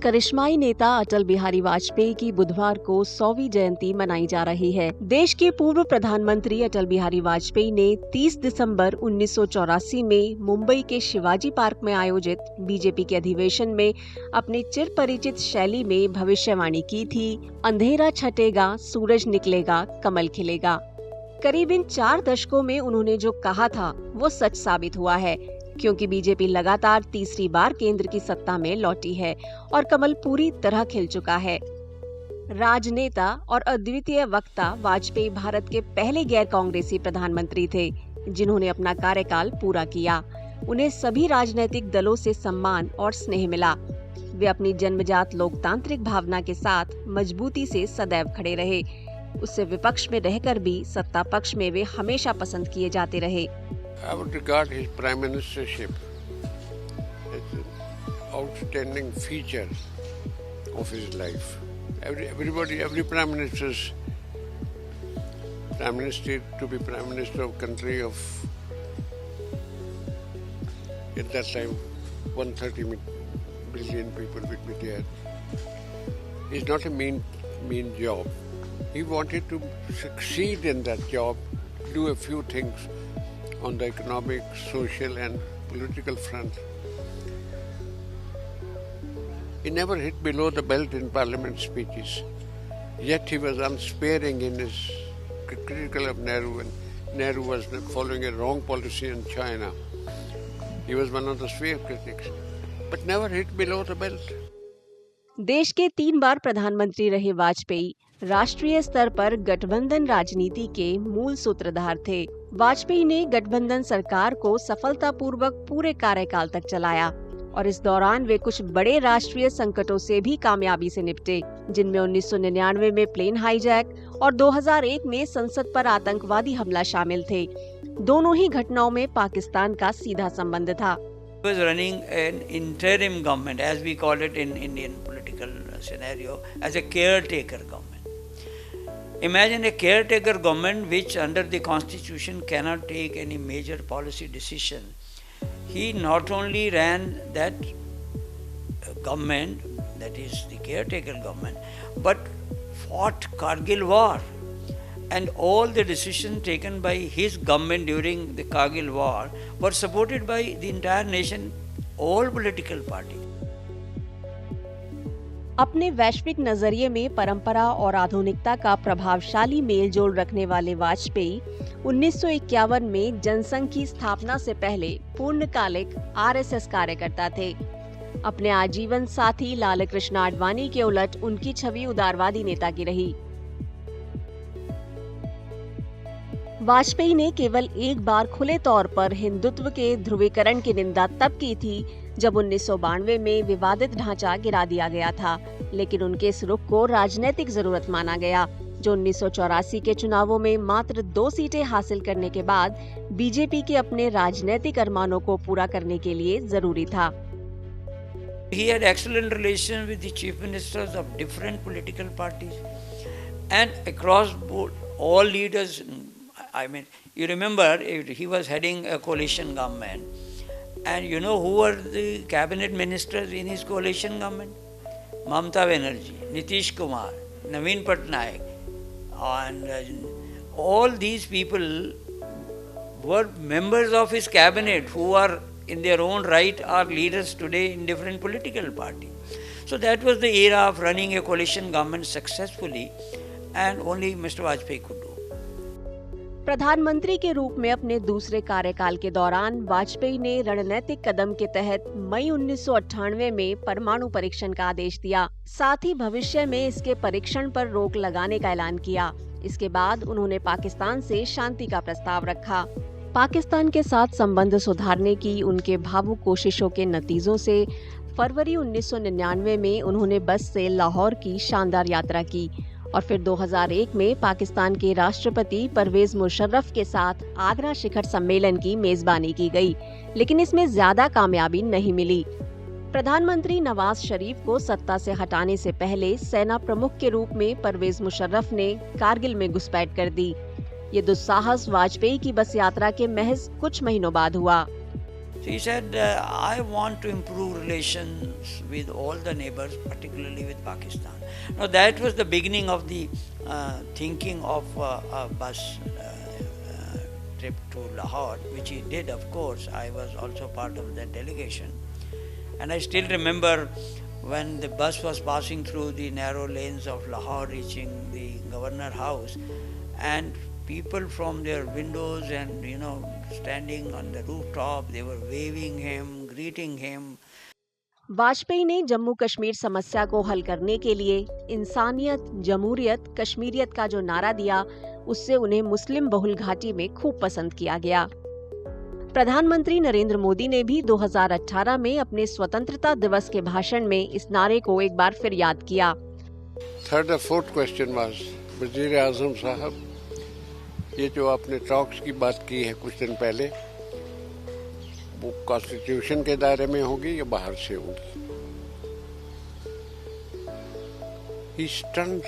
करिश्माई नेता अटल बिहारी वाजपेयी की बुधवार को 100वीं जयंती मनाई जा रही है। देश के पूर्व प्रधानमंत्री अटल बिहारी वाजपेयी ने 30 दिसंबर 1984 में मुंबई के शिवाजी पार्क में आयोजित बीजेपी के अधिवेशन में अपनी चिर परिचित शैली में भविष्यवाणी की थी, अंधेरा छटेगा, सूरज निकलेगा, कमल खिलेगा। करीब इन 4 दशकों में उन्होंने जो कहा था वो सच साबित हुआ है, क्योंकि बीजेपी लगातार तीसरी बार केंद्र की सत्ता में लौटी है और कमल पूरी तरह खिल चुका है। राजनेता और अद्वितीय वक्ता वाजपेयी भारत के पहले गैर कांग्रेसी प्रधानमंत्री थे जिन्होंने अपना कार्यकाल पूरा किया। उन्हें सभी राजनीतिक दलों से सम्मान और स्नेह मिला। वे अपनी जन्मजात लोकतांत्रिक भावना के साथ मजबूती से सदैव खड़े रहे। उससे विपक्ष में रहकर भी सत्ता पक्ष में वे हमेशा पसंद किए जाते रहे। I would regard his prime ministership as an outstanding feature of his life. Every prime minister to be prime minister of country of at that time 130 billion people would be there. It's not a mean job. He wanted to succeed in that job, do a few things on the economic, social and political front. He never hit below the belt in parliament speeches. Yet he was unsparing in his critical of Nehru, and Nehru was following a wrong policy in China. He was one of the severe critics, but never hit below the belt. देश के 3 बार प्रधानमंत्री रहे वाजपेयी राष्ट्रीय स्तर पर गठबंधन राजनीति के मूल सूत्रधार थे। वाजपेयी ने गठबंधन सरकार को सफलतापूर्वक पूरे कार्यकाल तक चलाया और इस दौरान वे कुछ बड़े राष्ट्रीय संकटों से भी कामयाबी से निपटे, जिनमें 1999 में प्लेन हाईजैक और 2001 में संसद पर आतंकवादी हमला शामिल थे। दोनों ही घटनाओं में पाकिस्तान का सीधा संबंध था। He was running an interim government, as we call it in Indian political scenario, as a caretaker government. Imagine a caretaker government which under the constitution cannot take any major policy decision. He not only ran that government, that is the caretaker government, but fought Kargil war. And all the decisions taken by his government during the Kargil war were supported by the entire nation, all political parties. अपने वैश्विक नजरिए में परंपरा और आधुनिकता का प्रभावशाली mail जोल रखने वाले वाजपेयी 1951 में जनसंघ की स्थापना से पहले पूर्णकालिक आरएसएस कार्यकर्ता थे। अपने आजीवन साथी लालकृष्ण आडवाणी के उलट उनकी छवि उदारवादी नेता की रही। वाजपेयी ने केवल एक बार खुले तौर पर हिंदुत्व के ध्रुवीकरण की निंदा तब की थी जब 1992 में विवादित ढांचा गिरा दिया गया था, लेकिन उनके इस रुख को राजनीतिक जरूरत माना गया, जो 1984 के चुनावों में मात्र 2 सीटें हासिल करने के बाद बीजेपी के अपने राजनीतिक अरमानों को पूरा करने के लिए जरूरी था। He had excellent relations with the chief ministers of different political parties and across board all leaders. I mean, you remember he was heading a coalition government, and you know who were the cabinet ministers in his coalition government? Mamata Banerjee, Nitish Kumar, Naveen Patnaik, and all these people were members of his cabinet who are in their own right are leaders today in different political parties. So that was the era of running a coalition government successfully, and only Mr. Vajpayee could do. प्रधानमंत्री के रूप में अपने दूसरे कार्यकाल के दौरान वाजपेयी ने रणनीतिक कदम के तहत मई 1998 में परमाणु परीक्षण का आदेश दिया। साथ ही भविष्य में इसके परीक्षण पर रोक लगाने का ऐलान किया। इसके बाद उन्होंने पाकिस्तान से शांति का प्रस्ताव रखा। पाकिस्तान के साथ संबंध सुधारने की उनके भावुक कोशिशों के नतीजों से फरवरी 1999 में उन्होंने बस से लाहौर की शानदार यात्रा की और फिर 2001 में पाकिस्तान के राष्ट्रपति परवेज मुशर्रफ के साथ आगरा शिखर सम्मेलन की मेजबानी की गई, लेकिन इसमें ज्यादा कामयाबी नहीं मिली। प्रधानमंत्री नवाज शरीफ को सत्ता से हटाने से पहले सेना प्रमुख के रूप में परवेज मुशर्रफ ने कारगिल में घुसपैठ कर दी। ये दुस्साहस वाजपेयी की बस यात्रा के महज कुछ महीनों बाद हुआ। So he said, I want to improve relations with all the neighbors, particularly with Pakistan. Now that was the beginning of the thinking of a bus trip to Lahore, which he did, of course. I was also part of that delegation. And I still remember when the bus was passing through the narrow lanes of Lahore, reaching the Governor House, and people from their windows and, standing on the rooftop, they were waving him, greeting him. Vajpayee ने जम्मू कश्मीर समस्या को हल करने के लिए इंसानियत, जमहूरियत, कश्मीरियत का जो नारा दिया, उससे उन्हें मुस्लिम बहुल घाटी में खूब पसंद किया गया। प्रधानमंत्री नरेंद्र मोदी ने भी 2018 में अपने स्वतंत्रता दिवस के भाषण में इस नारे को एक बार फिर याद किया। थर्ड और फोर्थ क्वेश्चन वाज, वजीर आजम साहब, ये जो आपने टॉक्स की बात की है कुछ दिन पहले, वो कॉन्स्टिट्यूशन के दायरे में होगी या बाहर से होगी? He stunned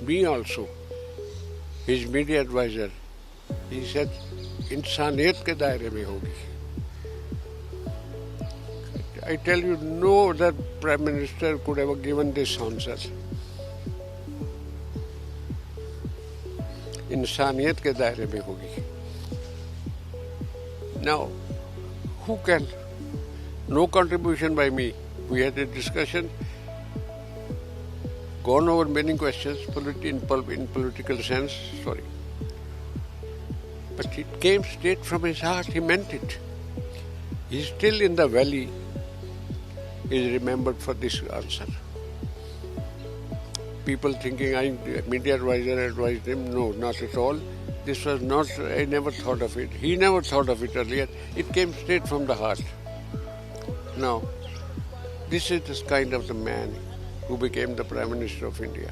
me also, his media advisor. He said, इंसानियत के दायरे में होगी। I tell you, no other prime minister could have given this answer. इंसानियत के दायरे में होगी। Now, who can? No contribution by me. We had a discussion, gone over many questions in political sense, but it came straight from his heart. He meant it. He's still in the valley. He's remembered for this answer. People thinking media advisor advised him. No, not at all. This was not, I never thought of it. He never thought of it earlier. It came straight from the heart. Now, this is the kind of the man who became the Prime Minister of India.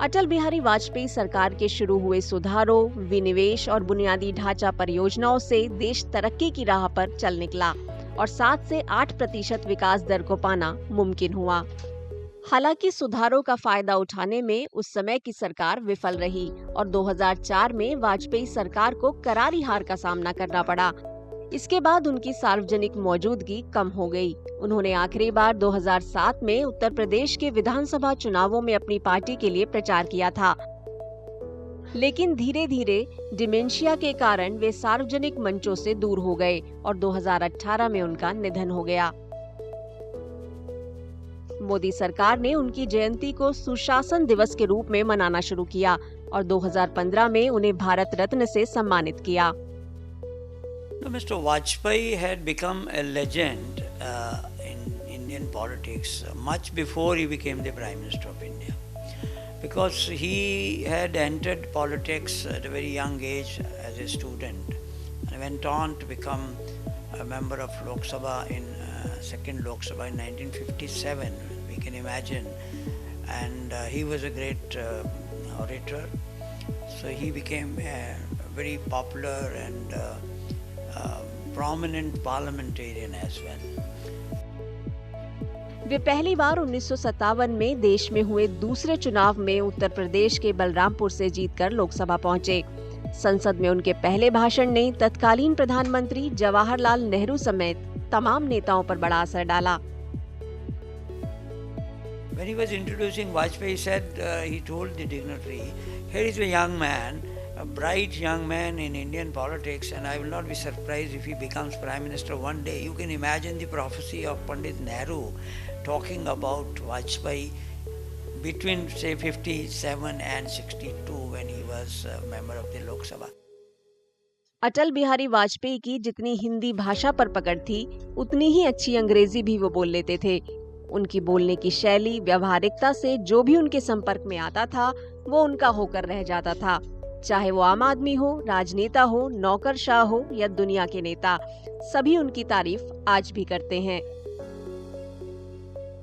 Atal Bihari Vajpayee सरकार के शुरू हुए सुधारों, विनिवेश और बुनियादी ढांचा परियोजनाओं से देश तरक्की की राह पर चल निकला और 7 से 8% विकास दर को पाना मुमकिन हुआ। हालांकि सुधारों का फायदा उठाने में उस समय की सरकार विफल रही और 2004 में वाजपेयी सरकार को करारी हार का सामना करना पड़ा। इसके बाद उनकी सार्वजनिक मौजूदगी कम हो गई। उन्होंने आखिरी बार 2007 में उत्तर प्रदेश के विधानसभा चुनावों में अपनी पार्टी के लिए प्रचार किया था, लेकिन धीरे धीरे डिमेंशिया के कारण वे सार्वजनिक मंचों से दूर हो गए और 2018 में उनका निधन हो गया। मोदी सरकार ने उनकी जयंती को सुशासन दिवस के रूप में मनाना शुरू किया और 2015 में उन्हें भारत रत्न से सम्मानित किया। Mr. Vajpayee had become a legend in Indian politics much before he became the Prime Minister of India, because he had entered politics at a very young age as a student and went on to become a member of Lok Sabha in second Lok Sabha in 1957. We can imagine, and he was a great orator, so he became a very popular and prominent parliamentarian as well. वे पहली बार 1957 में देश में हुए दूसरे चुनाव में उत्तर प्रदेश के बलरामपुर से जीतकर लोकसभा पहुंचे। संसद में उनके पहले भाषण ने तत्कालीन प्रधानमंत्री जवाहरलाल नेहरू समेत तमाम नेताओं पर बड़ा असर डाला। When he was introducing Vajpayee, he said, he told the dignitary, here is a young man, a bright young man in Indian politics, and I will not be surprised if he becomes Prime Minister one day. You can imagine the prophecy of Pandit Nehru talking about Vajpayee between, say, 57 and 62 when he was a member of the Lok Sabha. Atal Bihari Vajpayee की जितनी हिंदी भाषा पर पकड़ थी, उतनी ही अच्छी अंग्रेजी भी वो बोल लेते थे। उनकी बोलने की शैली, व्यावहारिकता से जो भी उनके संपर्क में आता था, वो उनका होकर रह जाता था। चाहे वो आम आदमी हो, राजनेता हो, नौकरशाह हो या दुनिया के नेता, सभी उनकी तारीफ आज भी करते हैं।